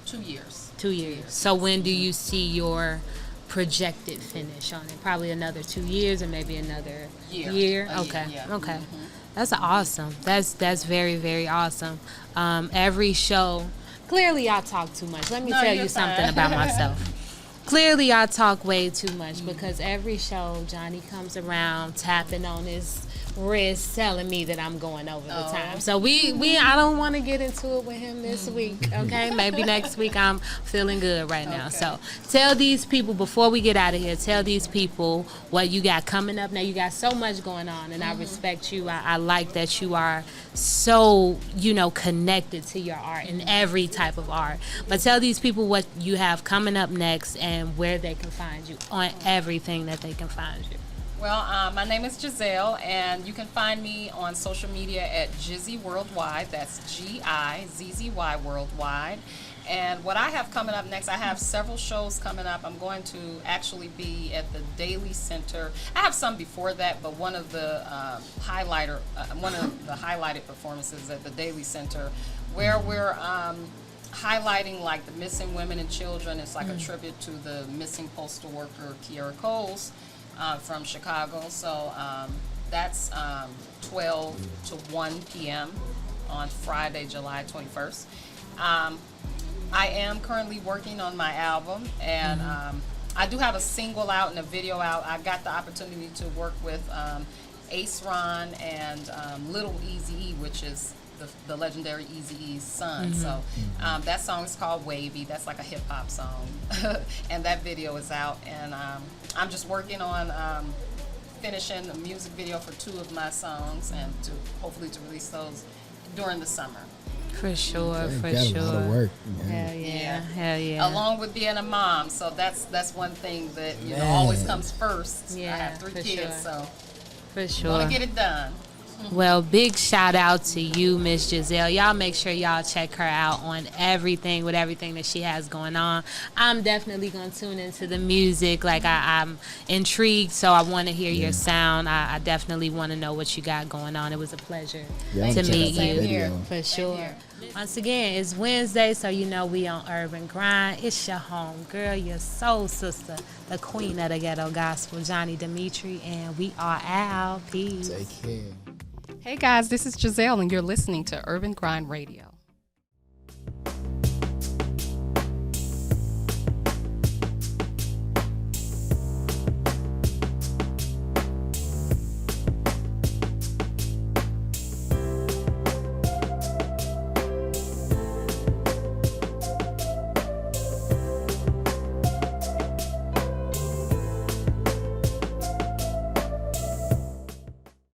Speaker 6: 2 years.
Speaker 2: 2 years. So when do you see your projected finish on it? Probably another 2 years, or maybe another year? Okay. Okay. That's awesome. That's very, very awesome. Every show, clearly I talk too much. Let me tell you something about myself. clearly I talk way too much because every show Johni comes around tapping on his wrist telling me that I'm going over the time. So I don't want to get into it with him this week, okay? Maybe next week. I'm feeling good right now. So tell these people, before we get out of here, tell these people what you got coming up. Now you got so much going on, and I respect you. I like that you are so, connected to your art and every type of art. But tell these people what you have coming up next and where they can find you on everything that they can find you.
Speaker 6: Well, my name is Giselle, and you can find me on social media at Gizzy Worldwide. That's Gizzy Worldwide. And what I have coming up next, I have several shows coming up. I'm going to actually be at the Daily Center. I have some before that, but one of the highlighted performances at the Daily Center, where we're highlighting like the missing women and children. It's like a tribute to the missing postal worker Kiera Coles. From Chicago. So that's 12 to 1 p.m. on Friday, July 21st. I am currently working on my album, and I do have a single out and a video out. I got the opportunity to work with Ace Ron and Little Eazy-E, which is the legendary Eazy-E's son. So that song is called Wavy. That's like a hip hop song. And that video is out. And I'm just working on finishing a music video for 2 of my songs, and hopefully to release those during the summer.
Speaker 2: For sure, for
Speaker 3: got
Speaker 2: sure.
Speaker 3: A lot of work.
Speaker 2: Hell yeah, hell yeah.
Speaker 6: Along with being a mom, so that's one thing that always comes first.
Speaker 2: Yeah,
Speaker 6: I have 3 kids,
Speaker 2: sure.
Speaker 6: so
Speaker 2: for sure.
Speaker 6: Want to get it done.
Speaker 2: Well, big shout out to you, Miss Giselle. Y'all make sure y'all check her out on everything that she has going on. I'm definitely going to tune into the music. Like, I'm intrigued, so I want to hear your sound. I definitely want to know what you got going on. It was a pleasure to meet you. For sure. Once again, it's Wednesday, so we on Urban Grind. It's your home girl, your soul sister, the queen of the ghetto gospel, Johni Demeatri, and we are out. Peace.
Speaker 3: Take care.
Speaker 6: Hey guys, this is Giselle, and you're listening to Urban Grind Radio.